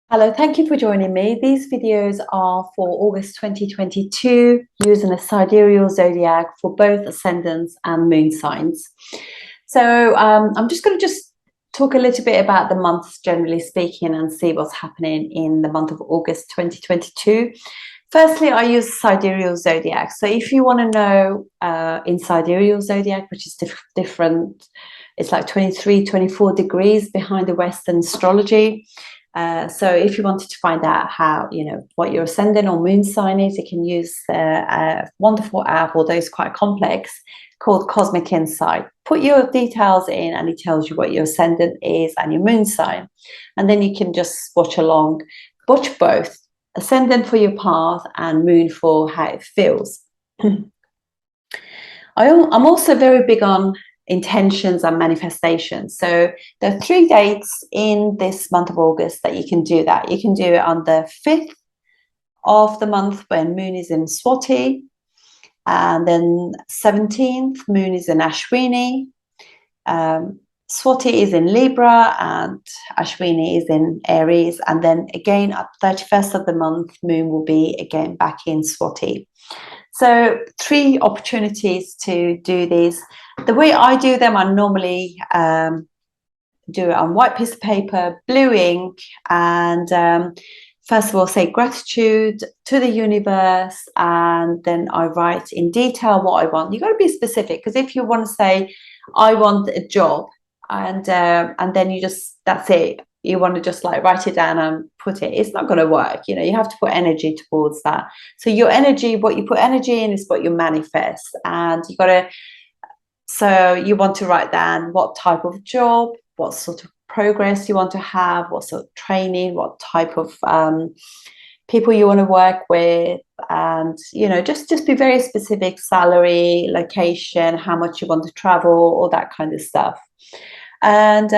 Hello, thank you for joining me. These videos are for August 2022 using a sidereal zodiac for both ascendants and moon signs. So I'm just going to talk a little bit about the months generally speaking and see what's happening in the month of August 2022. Firstly, I use sidereal zodiac. So if you want to know in sidereal zodiac, which is different, it's like 23, 24 degrees behind the Western astrology. So if you wanted to find out how, what your ascendant or moon sign is, you can use a wonderful app, although it's quite complex, called Cosmic Insight. Put your details in and it tells you what your ascendant is and your moon sign. And then you can just watch along, watch both, ascendant for your path and moon for how it feels. I'm also very big on intentions and manifestations. So there are 3 dates in this month of August that you can do that. You can do it on the 5th of the month when moon is in Swati, and then 17th moon is in Ashwini. Swati is in Libra and Ashwini is in Aries, and then again at 31st of the month moon will be again back in Swati. So 3 opportunities to do these. The way I do them, I normally do it on white piece of paper, blue ink, and first of all say gratitude to the universe, and then I write in detail what I want. You've got to be specific, because if you want to say I want a job and then you just, that's it, you want to just like write it down and put it, it's not going to work. You have to put energy towards that. So your energy, what you put energy in is what you manifest. And you got to, so you want to write down what type of job, what sort of progress you want to have, what sort of training, what type of people you want to work with, and just be very specific, salary, location, how much you want to travel, all that kind of stuff. And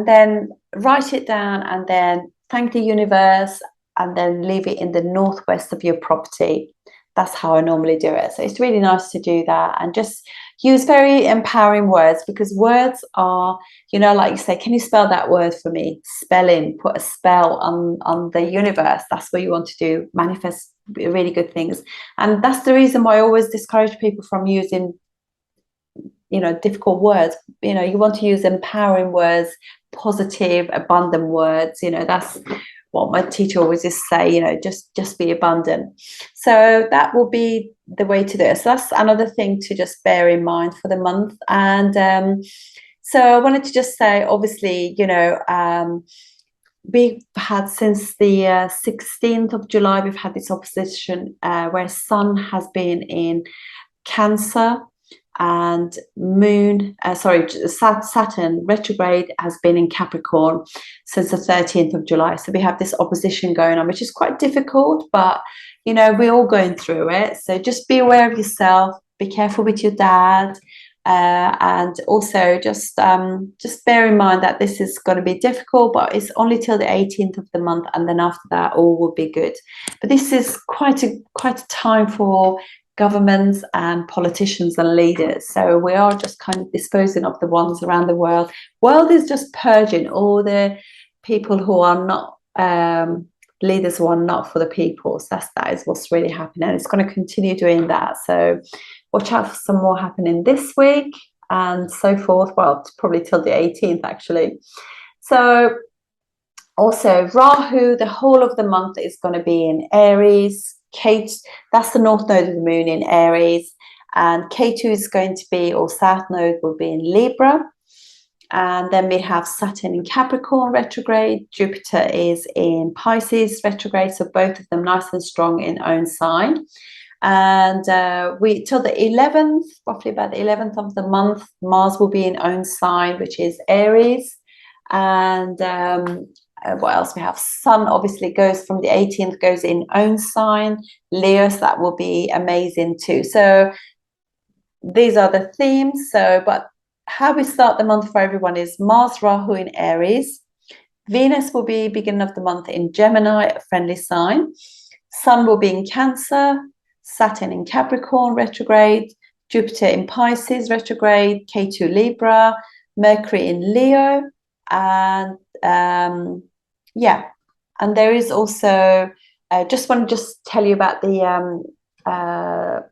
then write it down and then thank the universe and then leave it in the northwest of your property. That's how I normally do it. So it's really nice to do that and just use very empowering words, because words are, like you say, can you spell that word for me? Spelling, put a spell on the universe. That's what you want to do, manifest really good things. And that's the reason why I always discourage people from using difficult words. You want to use empowering words, positive, abundant words. That's what my teacher always just say, just be abundant. So that will be the way to do it. So that's another thing to just bear in mind for the month. And so I wanted to just say, obviously, we've had since the 16th of July, we've had this opposition where Sun has been in Cancer, and Saturn retrograde has been in Capricorn since the 13th of July. So we have this opposition going on, which is quite difficult, but we're all going through it. So just be aware of yourself, be careful with your dad, and also just bear in mind that this is going to be difficult, but it's only till the 18th of the month, and then after that all will be good. But this is quite a time for governments and politicians and leaders. So we are just kind of disposing of the ones around the world. World is just purging all the people who are not leaders, who are not for the people. So that is what's really happening, and it's going to continue doing that. So watch out for some more happening this week and so forth. Well, it's probably till the 18th actually. So also Rahu, the whole of the month is going to be in Aries. That's the north node of the moon in Aries, and K2 is going to be, or south node will be in Libra. And then we have Saturn in Capricorn retrograde, Jupiter is in Pisces retrograde, so both of them nice and strong in own sign. And we till the 11th, roughly about the 11th of the month, Mars will be in own sign, which is Aries. And what else we have? Sun obviously goes from the 18th, goes in own sign, Leo, so that will be amazing too. So these are the themes. So, but how we start the month for everyone is Mars, Rahu in Aries. Venus will be beginning of the month in Gemini, a friendly sign. Sun will be in Cancer, Saturn in Capricorn retrograde, Jupiter in Pisces retrograde, K2 Libra, Mercury in Leo, and Yeah, and there is also just want to just tell you about the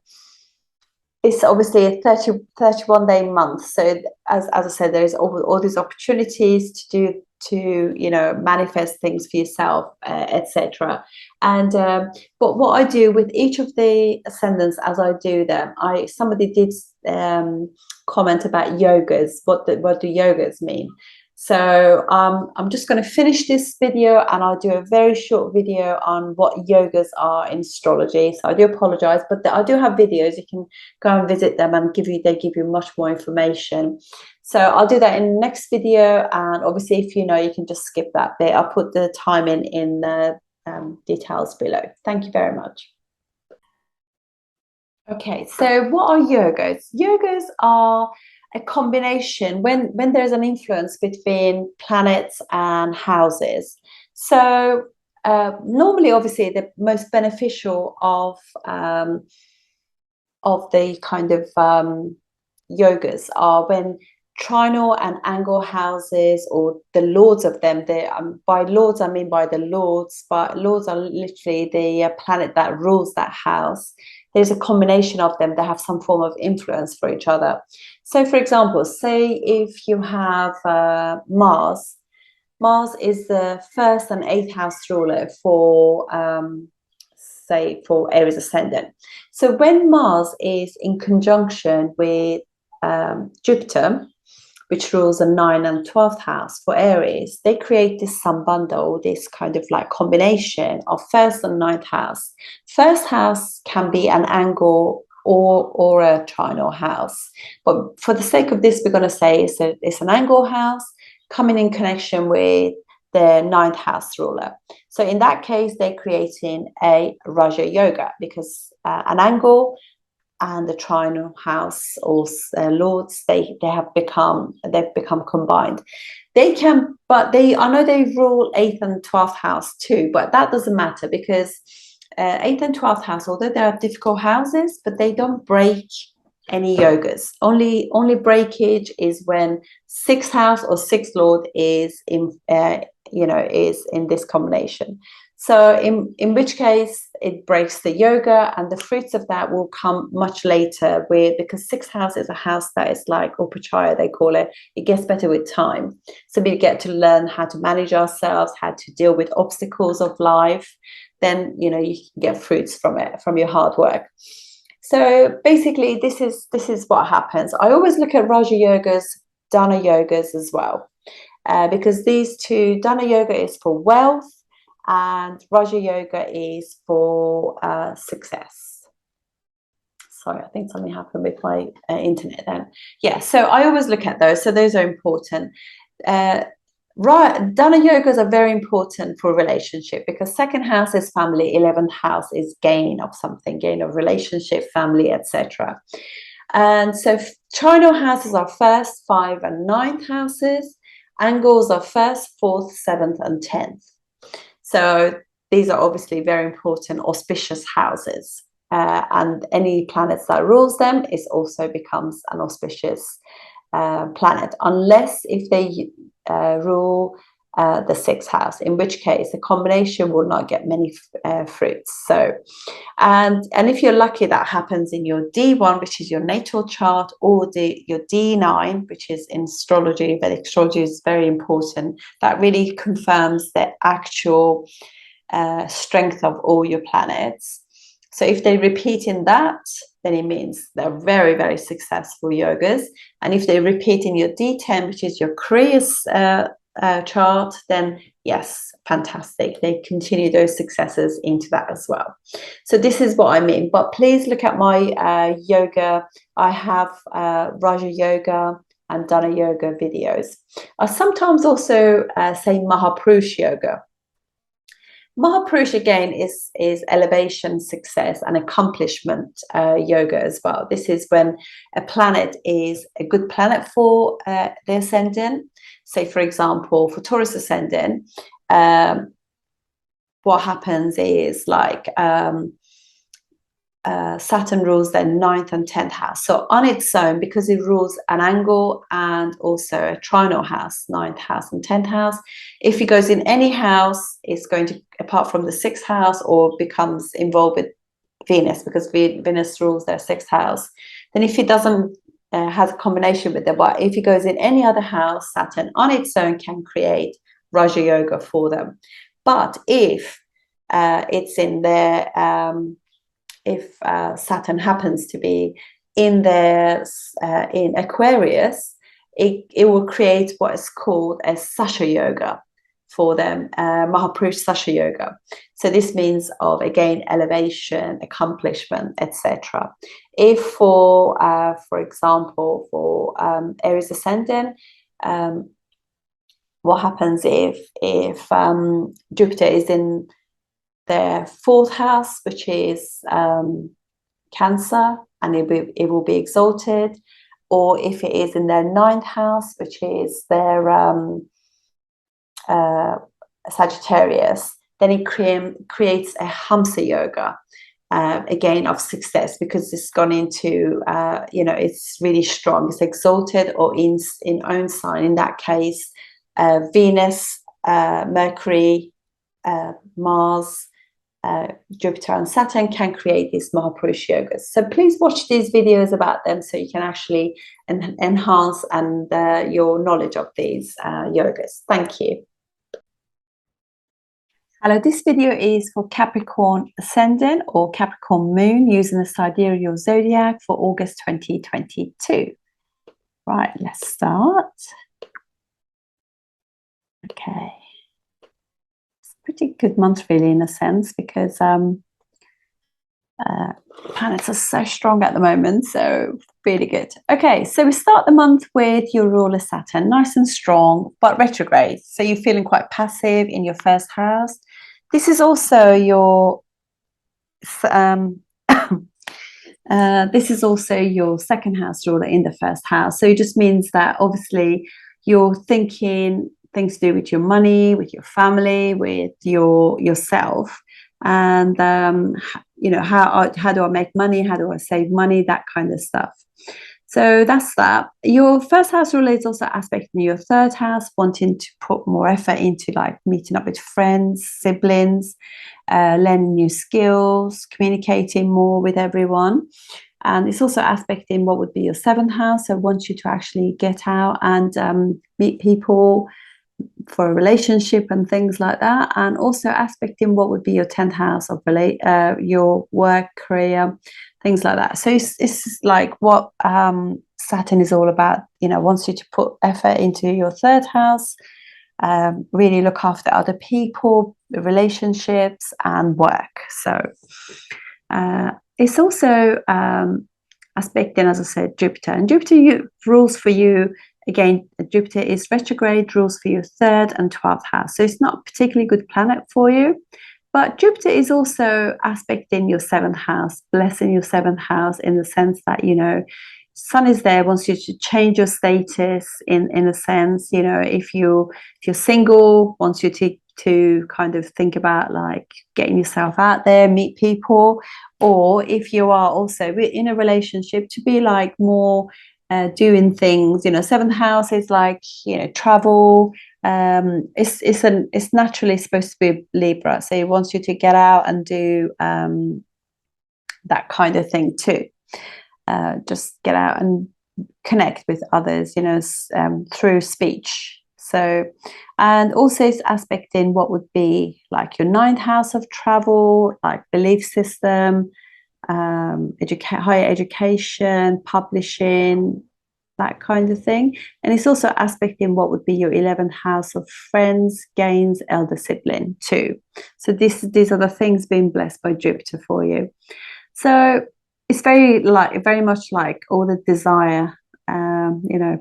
it's obviously a 31 day month. So as I said, there's all these opportunities to you know, manifest things for yourself, etc. And but what I do with each of the ascendants as I do them, somebody did comment about yogas. What do yogas mean? So I'm just going to finish this video and I'll do a very short video on what yogas are in astrology. So I do apologize, but I do have videos. You can go and visit them and they give you much more information. So I'll do that in the next video. And obviously, if you know, you can just skip that bit. I'll put the time in the details below. Thank you very much. Okay, so what are yogas? Yogas are a combination when there's an influence between planets and houses. So normally, obviously, the most beneficial of the kind of yogas are when trinal and angle houses, or the lords of them. They by lords I mean by the lords, but lords are literally the planet that rules that house. There's a combination of them that have some form of influence for each other. So for example, say if you have Mars. Mars is the first and eighth house ruler for say for Aries ascendant. So when Mars is in conjunction with Jupiter, which rules the 9th and 12th house for Aries, they create this sambandha, this kind of like combination of first and ninth house. First house can be an angle or a trinal house. But for the sake of this, we're going to say it's an angle house coming in connection with the ninth house ruler. So in that case, they're creating a Raja Yoga, because an angle and the trinal house or lords, they've become combined. They can, but I know they rule 8th and 12th house too, but that doesn't matter, because 8th and 12th house, although they are difficult houses, but they don't break any yogas. Only breakage is when 6th house or 6th lord is in is in this combination. So in which case it breaks the yoga, and the fruits of that will come much later, because 6th house is a house that is like upachaya, they call it. It gets better with time. So we get to learn how to manage ourselves, how to deal with obstacles of life. Then you can get fruits from it, from your hard work. So basically, this is what happens. I always look at Raja Yogas, Dana Yogas as well, because these two, Dana Yoga is for wealth, and Raja Yoga is for success. Sorry, I think something happened with my internet then. Yeah, so I always look at those. So those are important. Dana yogas are very important for relationship, because second house is family, 11th house is gain of something, gain of relationship, family, etc. And so trinal houses are first, 5 and 9th houses. Angles are first, 4th, 7th and 10th. So these are obviously very important auspicious houses, and any planets that rules them also becomes an auspicious planet, unless if they rule the 6th house, in which case the combination will not get many fruits. So and if you're lucky, that happens in your D1, which is your natal chart, or your D9, which is in astrology. Vedic astrology is very important. That really confirms the actual strength of all your planets. So if they repeat in that, then it means they're very, very successful yogas. And if they repeat in your D10, which is your career chart, then yes, fantastic. They continue those successes into that as well. So this is what I mean. But please look at my yoga. I have Raja Yoga and Dana Yoga videos. I sometimes also say Mahapurush Yoga. Mahapurush again is elevation, success and accomplishment yoga as well. This is when a planet is a good planet for the ascendant. Say, for example, for Taurus ascendant, what happens is like Saturn rules their 9th and 10th house. So on its own, because it rules an angle and also a trinal house, 9th house and 10th house, if it goes in any house, it's going to, apart from the 6th house, or becomes involved with Venus, because Venus rules their 6th house. Then if it doesn't has a combination with them, but if it goes in any other house, Saturn on its own can create Raja Yoga for them. But if it's in their if Saturn happens to be in their in Aquarius, it will create what is called a Sasha Yoga for them, Mahapurush Sasha Yoga. So this means of, again, elevation, accomplishment, etc. If for example, for Aries Ascendant, what happens if Jupiter is in their 4th house, which is Cancer, and it will be exalted, or if it is in their 9th house, which is their Sagittarius, then it creates a Hamsa Yoga, again, of success, because it's gone into, it's really strong. It's exalted, or in own sign. In that case, Venus, Mercury, Mars, Jupiter and Saturn can create these Mahapurush yogas. So please watch these videos about them so you can actually enhance your knowledge of these yogas. Thank you. Hello, this video is for Capricorn Ascendant or Capricorn Moon using the sidereal zodiac for August 2022. Right, let's start. Okay. Pretty good month, really, in a sense, because planets are so strong at the moment, so really good. Okay, so we start the month with your ruler Saturn, nice and strong, but retrograde. So you're feeling quite passive in your 1st house. This is also your this is also your 2nd house ruler in the 1st house. So it just means that obviously you're thinking things to do with your money, with your family, with yourself, and how do I make money, how do I save money, that kind of stuff. So that's that. Your 1st house ruler is also aspecting your 3rd house, wanting to put more effort into like meeting up with friends, siblings, learning new skills, communicating more with everyone. And it's also aspecting what would be your 7th house. So wants you to actually get out and meet people for a relationship and things like that. And also aspecting what would be your 10th house of your work, career, things like that. So it's like what Saturn is all about, wants you to put effort into your 3rd house, really look after other people, relationships and work. So it's also aspecting, as I said, Jupiter. And Jupiter rules for you. Again, Jupiter is retrograde, rules for your 3rd and 12th house. So it's not a particularly good planet for you. But Jupiter is also aspecting your 7th house, blessing your 7th house, in the sense that, Sun is there, wants you to change your status in a sense. If you're single, wants you to kind of think about like getting yourself out there, meet people. Or if you are also in a relationship, to be like more doing things. 7th house is like travel. It's naturally supposed to be Libra, so it wants you to get out and do that kind of thing too. Just get out and connect with others, through speech. So, and also it's aspecting what would be like your 9th house of travel, like belief system, higher education, publishing, that kind of thing. And it's also aspecting what would be your 11th house of friends, gains, elder sibling too. So these are the things being blessed by Jupiter for you. So it's very much like all the desire,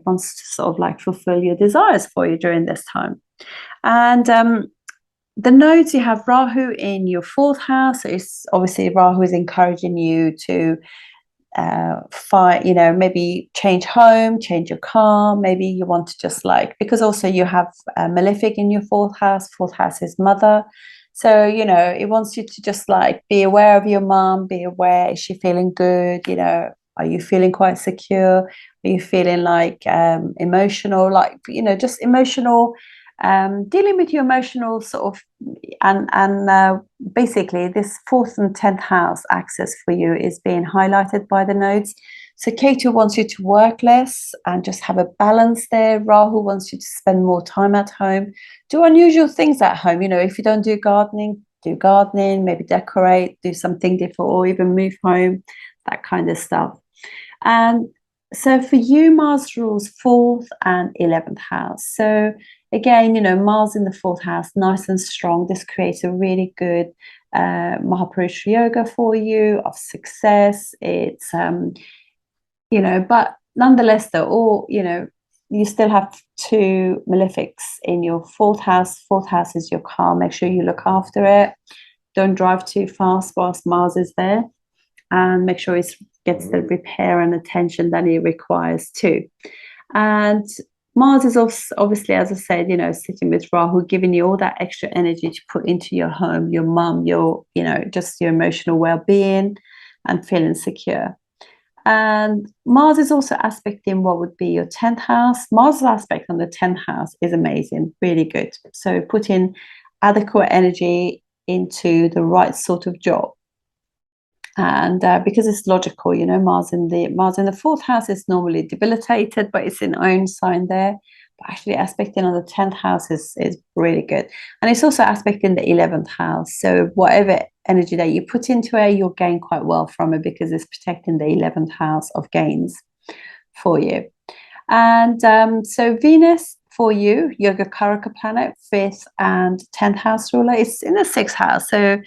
wants to sort of like fulfill your desires for you during this time. And the nodes, you have Rahu in your 4th house. So it's obviously Rahu is encouraging you to maybe change home, change your car. Maybe you want to just because also you have Malefic in your 4th house. 4th house is mother. So, you know, it wants you to just like be aware of your mom, be aware, is she feeling good? You know, are you feeling quite secure? Are you feeling like emotional, like, you know, just emotional, dealing with your emotional sort of, and basically this 4th and 10th house axis for you is being highlighted by the nodes. So Ketu wants you to work less and just have a balance there. Rahu wants you to spend more time at home, do unusual things at home. You know, if you don't do gardening, maybe decorate, do something different, or even move home, that kind of stuff. And so for you, Mars rules 4th and 11th house. So again, you know, Mars in the 4th house, nice and strong. This creates a really good Mahapurusha yoga for you of success. It's you know, but nonetheless, though, all, you know, you still have 2 malefics in your 4th house. 4th house is your car. Make sure you look after it. Don't drive too fast whilst Mars is there, and make sure it gets the repair and attention that it requires too. And Mars is obviously, as I said, you know, sitting with Rahu, giving you all that extra energy to put into your home, your mum, your, you know, just your emotional well-being and feeling secure. And Mars is also aspecting what would be your 10th house. Mars' aspect on the 10th house is amazing, really good. So put in adequate energy into the right sort of job. And because it's logical, you know, Mars in the 4th house is normally debilitated, but it's in own sign there. But actually aspecting on the 10th house is really good. And it's also aspecting the 11th house. So whatever energy that you put into it, you'll gain quite well from it, because it's protecting the 11th house of gains for you. And so Venus for you, Yogacaraka planet, 5th and 10th house ruler, it's in the 6th house. So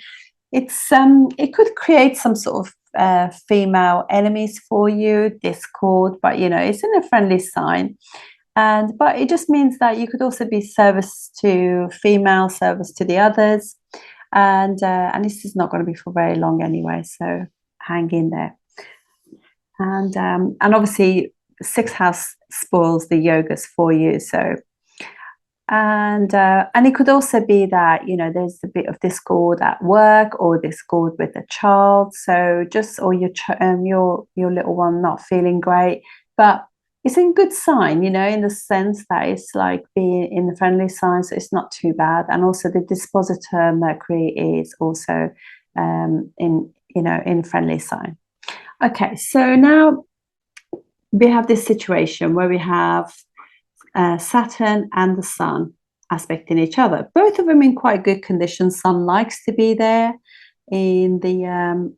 it's it could create some sort of female enemies for you, discord, but you know, it's in a friendly sign. But it just means that you could also be service to female, service to the others, and this is not going to be for very long anyway, so hang in there. And obviously 6th house spoils the yogas for you, so and it could also be that, you know, there's a bit of discord at work, or discord with the child, so just, or your little one not feeling great, but it's a good sign, you know, in the sense that it's like being in the friendly sign, so it's not too bad. And also the dispositor Mercury is also in, you know, in friendly sign. Okay, so now we have this situation where we have Saturn and the Sun aspecting each other, both of them in quite good condition. Sun likes to be there in the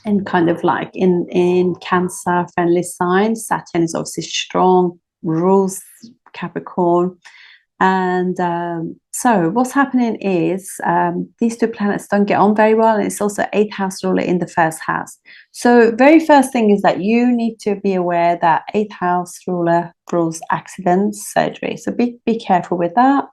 and kind of like in Cancer friendly signs. Saturn is obviously strong, rules Capricorn. And so what's happening is these 2 planets don't get on very well, and it's also 8th house ruler in the 1st house. So very first thing is that you need to be aware that 8th house ruler rules accidents, surgery. So be careful with that.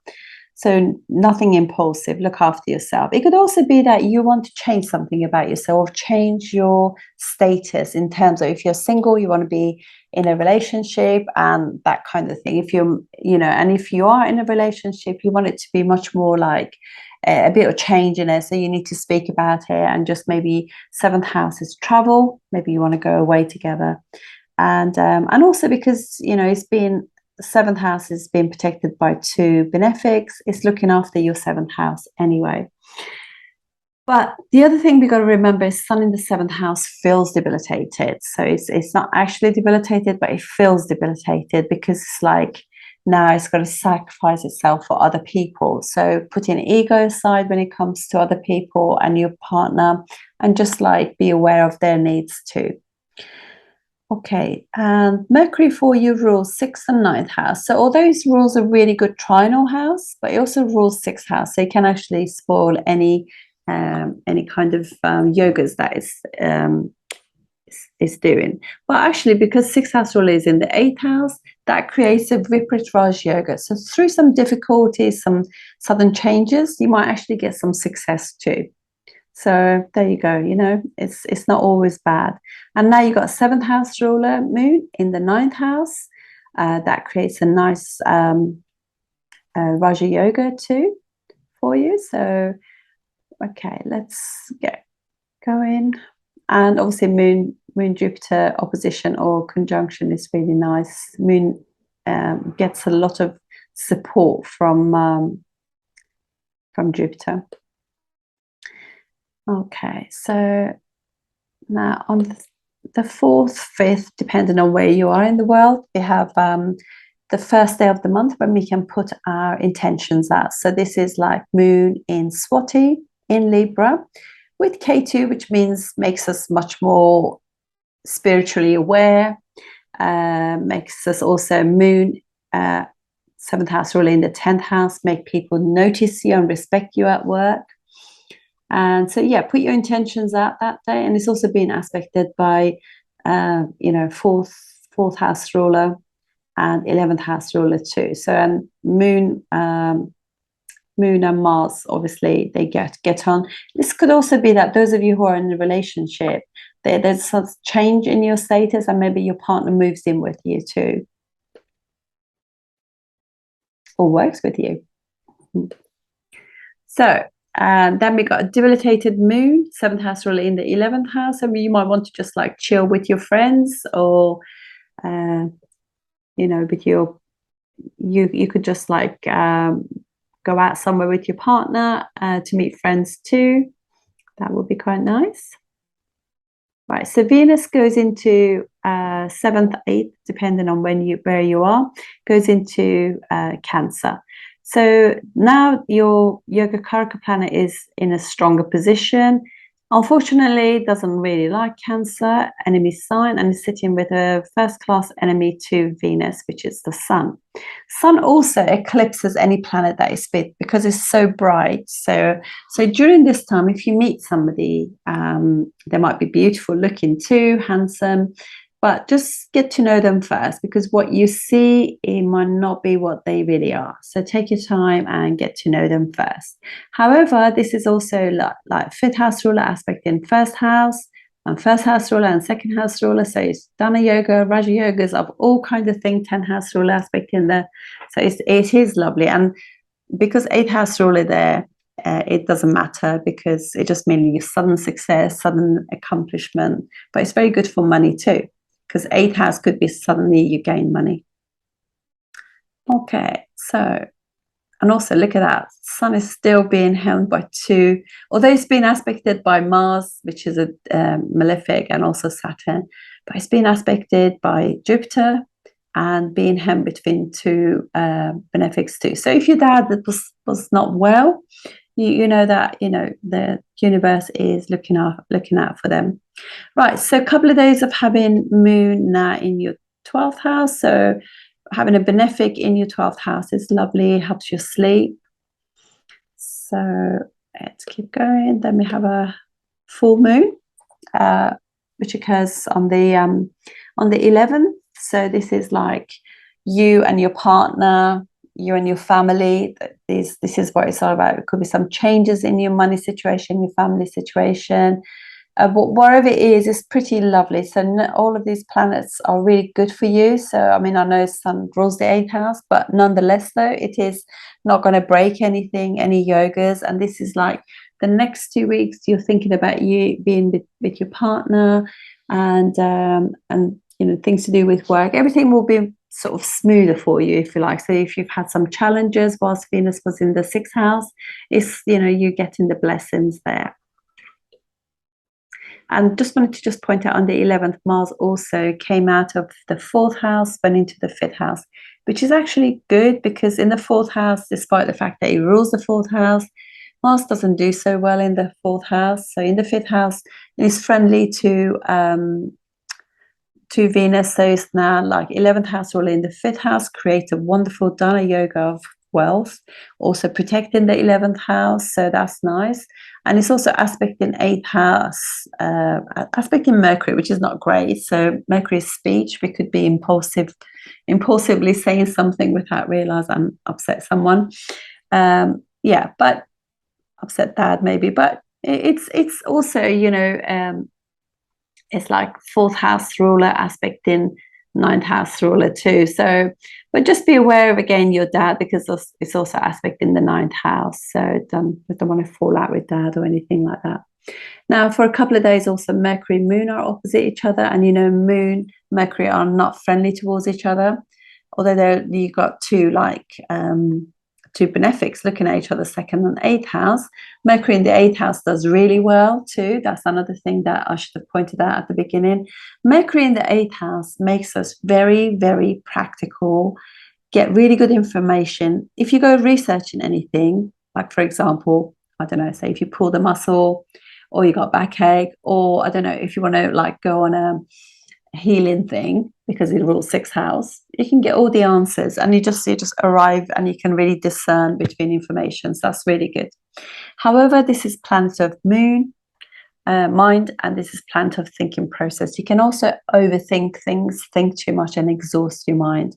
So nothing impulsive, look after yourself. It could also be that you want to change something about yourself, change your status in terms of, if you're single, you want to be in a relationship and that kind of thing. If you're, you know, and if you are in a relationship, you want it to be much more like a bit of change in it. So you need to speak about it, and just maybe 7th house is travel. Maybe you want to go away together. And also because, you know, it's been, 7th house is being protected by 2 benefics. It's looking after your 7th house anyway. But the other thing we got to remember is Sun in the 7th house feels debilitated. So it's not actually debilitated, but it feels debilitated, because it's like now it's got to sacrifice itself for other people. So putting ego aside when it comes to other people and your partner, and just like be aware of their needs too. Okay, and Mercury for you rules 6th and 9th house. So although it rules a really good trinal house, but it also rules 6th house. So it can actually spoil any kind of yogas that is doing. But actually, because 6th house rule is in the 8th house, that creates a Viparit Raj yoga. So through some difficulties, some sudden changes, you might actually get some success too. So there you go, you know, it's not always bad. And now you've got 7th house ruler moon in the 9th house. That creates a nice Raja yoga too for you. So, okay, let's get going. And obviously Moon Jupiter opposition or conjunction is really nice. Moon gets a lot of support from Jupiter. Okay, so now on the 4th, 5th, depending on where you are in the world, we have the first day of the month when we can put our intentions out. So this is like Moon in Swati, in Libra, with K2, which means makes us much more spiritually aware, makes us also Moon, 7th house ruler in the 10th house, make people notice you and respect you at work. And so, yeah, put your intentions out that day. And it's also being aspected by, fourth house ruler and 11th house ruler too. So, and Moon and Mars, obviously, they get on. This could also be that those of you who are in a relationship, there's some change in your status, and maybe your partner moves in with you too, or works with you. So, then we got a debilitated Moon, 7th house ruler in the 11th house. I mean, you might want to just like chill with your friends, or with you could just like go out somewhere with your partner to meet friends too. That would be quite nice. Right, so Venus goes into 7th, 8th, depending on where you are, goes into Cancer. So now your Yogacaraka planet is in a stronger position. Unfortunately, it doesn't really like Cancer, enemy sign, and is sitting with a first-class enemy to Venus, which is the Sun. Sun also eclipses any planet that is big because it's so bright. So during this time, if you meet somebody, they might be beautiful looking too, handsome, but just get to know them first, because what you see, it might not be what they really are. So take your time and get to know them first. However, this is also like 5th house ruler aspect in 1st house, and 1st house ruler and 2nd house ruler. So it's Dana Yoga, Raja Yogas, of all kinds of things, 10th house ruler aspect in there. So it is lovely. And because 8th house ruler there, it doesn't matter, because it just means your sudden success, sudden accomplishment, but it's very good for money too, because 8th house could be suddenly you gain money. Okay, so, and also look at that, Sun is still being held by 2, although it's been aspected by Mars, which is a malefic, and also Saturn, but it's been aspected by Jupiter and being held between 2 benefics too. So if your dad was not well, you know that the universe is looking out for them. Right, so a couple of days of having Moon now in your 12th house. So having a benefic in your 12th house is lovely, helps you sleep. So let's keep going. Then we have a full moon, which occurs on the 11th. So this is like you and your partner, you and your family. This is what it's all about. It could be some changes in your money situation, your family situation. But wherever it is, it's pretty lovely. So all of these planets are really good for you. So, I mean, I know Sun rules the 8th house, but nonetheless, though, it is not going to break anything, any yogas. And this is like the next 2 weeks, you're thinking about you being with your partner, and things to do with work. Everything will be sort of smoother for you, if you like. So if you've had some challenges whilst Venus was in the 6th house, it's, you're getting the blessings there. And just wanted to point out, on the 11th, Mars also came out of the 4th house, went into the 5th house, which is actually good, because in the 4th house, despite the fact that it rules the 4th house, Mars doesn't do so well in the 4th house. So in the 5th house, it is friendly to Venus. So it's now like 11th house ruler in the 5th house, create a wonderful Dana Yoga of wealth, also protecting the 11th house, so that's nice. And it's also aspecting 8th house, aspecting Mercury, which is not great. So Mercury is speech. We could be impulsively saying something without realize I'm upset someone. But upset dad maybe. But it's also, it's like 4th house ruler aspecting 9th house ruler too. So But just be aware of, again, your dad, because it's also aspect in the ninth house. So don't want to fall out with dad or anything like that. Now, for a couple of days, also Mercury and Moon are opposite each other. And, you know, Moon, Mercury are not friendly towards each other. Although you've got two benefics looking at each other, second and eighth house. Mercury in the eighth house does really well too. That's another thing that I should have pointed out at the beginning. Mercury in the eighth house makes us very, very practical, get really good information. If you go researching anything, like for example, I don't know, say if you pull the muscle or you got backache, or I don't know, if you want to like go on a healing thing because it rules sixth house, you can get all the answers, and you just arrive and you can really discern between information. So that's really good. However, this is planet of moon, mind, and this is planet of thinking process. You can also overthink things, think too much, and exhaust your mind.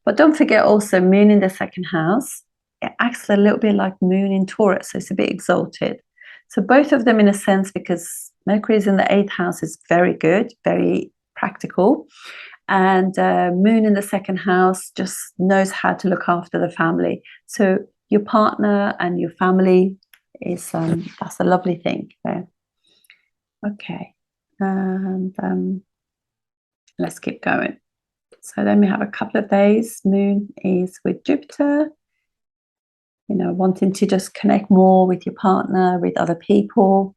But don't forget also moon in the second house, it acts a little bit like moon in Taurus, so it's a bit exalted. So both of them, in a sense, because Mercury is in the eighth house, is very good, very practical, and moon in the second house just knows how to look after the family. So your partner and your family is that's a lovely thing there. Okay, and let's keep going. So then we have a couple of days. Moon is with Jupiter, you know, wanting to just connect more with your partner, with other people,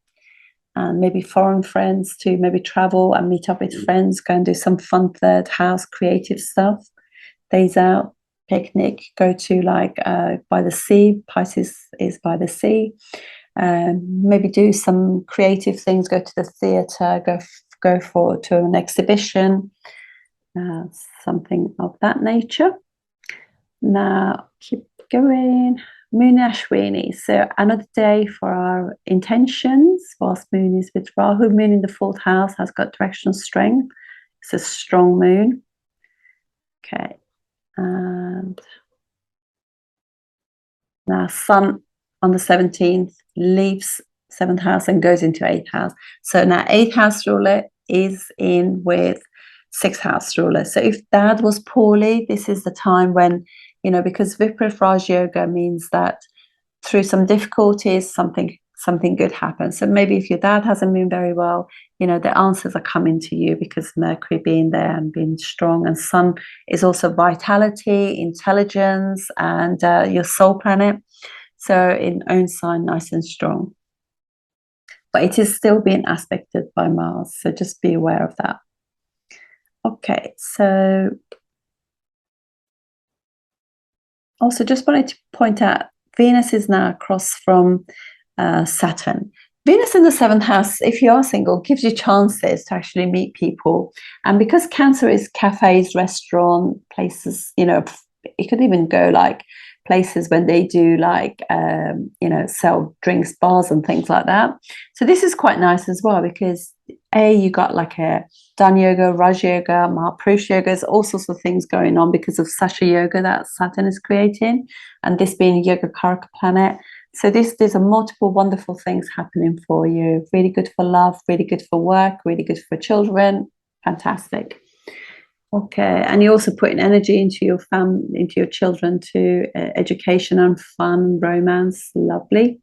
and maybe foreign friends, to maybe travel and meet up with friends, go and do some fun third house creative stuff, days out, picnic, go to like by the sea. Pisces is by the sea. Maybe do some creative things, go to the theatre, go to an exhibition, something of that nature. Now keep going. Moon Ashwini, so another day for our intentions. Whilst Moon is with Rahu, Moon in the fourth house has got directional strength. It's a strong moon. Okay, and now Sun on the 17th leaves seventh house and goes into eighth house. So now eighth house ruler is in with sixth house ruler. So if dad was poorly, this is the time when, you know, because Viprath Raj Yoga means that through some difficulties, something good happens. So maybe if your dad hasn't been very well, you know, the answers are coming to you because Mercury being there and being strong, and Sun is also vitality, intelligence, and your soul planet. So in own sign, nice and strong. But it is still being aspected by Mars. So just be aware of that. Okay, so also just wanted to point out, Venus is now across from Saturn. Venus in the seventh house, if you are single, gives you chances to actually meet people. And because Cancer is cafes, restaurant, places, you know, it could even go like places when they do like, you know, sell drinks, bars and things like that. So this is quite nice as well because you got like a Dan Yoga, Raj Yoga, Mahapurush Yoga, there's all sorts of things going on because of Sasha Yoga that Saturn is creating, and this being a Yoga Karaka planet. So there's a multiple wonderful things happening for you. Really good for love, really good for work, really good for children. Fantastic. Okay, and you're also putting energy into your into your children to education and fun, romance. Lovely.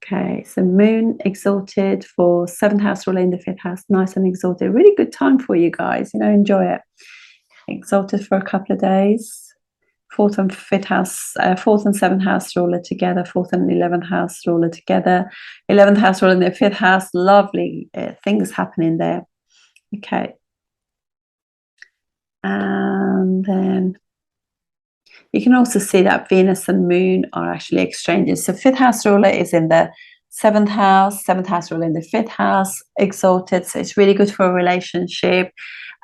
Okay, so Moon exalted for seventh house ruler in the fifth house, nice and exalted. Really good time for you guys, you know, enjoy it. Exalted for a couple of days. Fourth and fifth house, fourth and seventh house ruler together, fourth and 11th house ruler together, 11th house ruler in the fifth house. Lovely things happening there. Okay. And then you can also see that Venus and Moon are actually exchanging. So fifth house ruler is in the seventh house ruler in the fifth house, exalted. So it's really good for a relationship,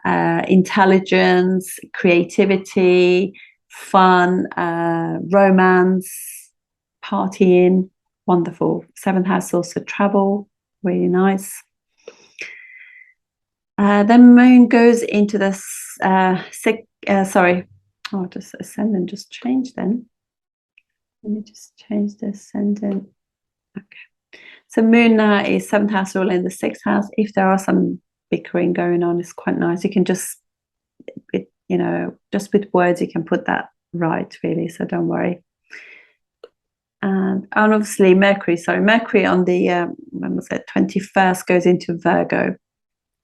intelligence, creativity, fun, romance, partying. Wonderful. Seventh house also travel, really nice. Then Moon goes into this just Ascendant just changed then. Let me just change the Ascendant. Okay. So Moon now is seventh house ruler in the sixth house. If there are some bickering going on, it's quite nice. You can just, you know, just with words you can put that right, really, so don't worry. And obviously Mercury on the when was it, 21st, goes into Virgo.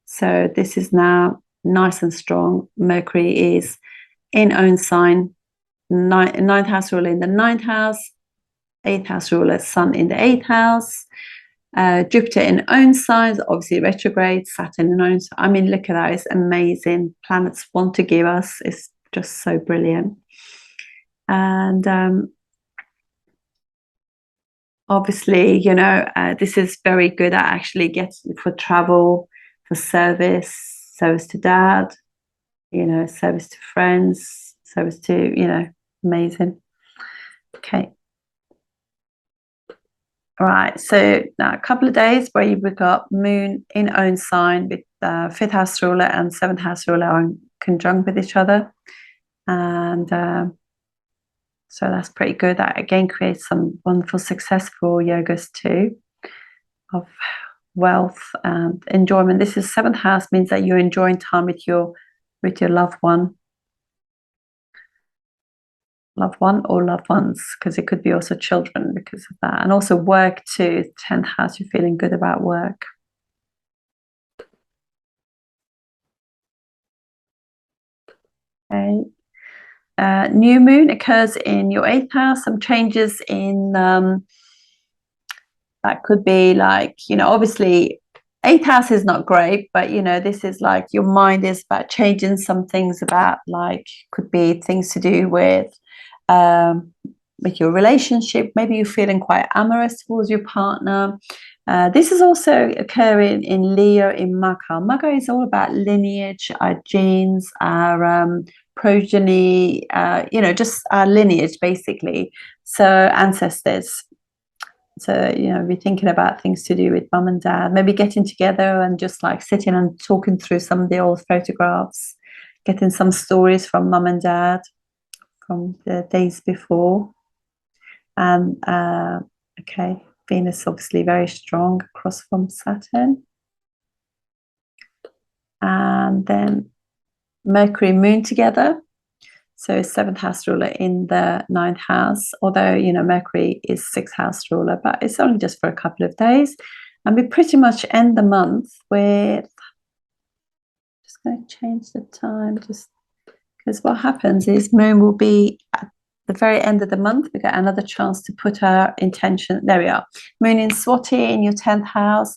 So this is now nice and strong. Mercury is in own sign, ninth house ruler in the ninth house, eighth house ruler, Sun in the eighth house, Jupiter in own signs, obviously retrograde, Saturn in own. I mean, look at that, it's amazing. Planets want to give us, it's just so brilliant. And obviously, you know, this is very good at actually getting for travel, for service to dad, you know, service to friends, service to, you know, amazing. Okay. All right, so now a couple of days where you've got Moon in own sign with fifth house ruler and seventh house ruler are conjunct with each other. And so that's pretty good. That again creates some wonderful success for yogas too, of wealth and enjoyment. This is seventh house, means that you're enjoying time with your loved one or loved ones, because it could be also children because of that. And also work too, 10th house, you're feeling good about work. Okay. New moon occurs in your 8th house. Some changes in that could be like, you know, obviously 8th house is not great, but you know, this is like your mind is about changing some things, about like, could be things to do with your relationship. Maybe you're feeling quite amorous towards your partner. This is also occurring in Leo in Magha. Magha is all about lineage, our genes, our progeny, you know, just our lineage basically. So ancestors. So, you know, be thinking about things to do with mum and dad, maybe getting together and just like sitting and talking through some of the old photographs, getting some stories from mum and dad from the days before. And okay, Venus obviously very strong across from Saturn. And then Mercury Moon together. So 7th house ruler in the 9th house, although, you know, Mercury is 6th house ruler, but it's only just for a couple of days. And we pretty much end the month with, just going to change the time, just because what happens is Moon will be at the very end of the month. We get another chance to put our intention. There we are. Moon in Swati in your 10th house,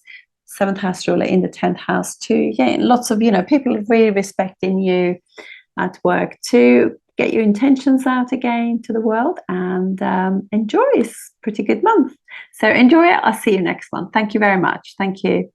7th house ruler in the 10th house too. Yeah, lots of, you know, people really respecting you at work too. Get your intentions out again to the world and enjoy. It's a pretty good month. So enjoy it. I'll see you next one. Thank you very much. Thank you.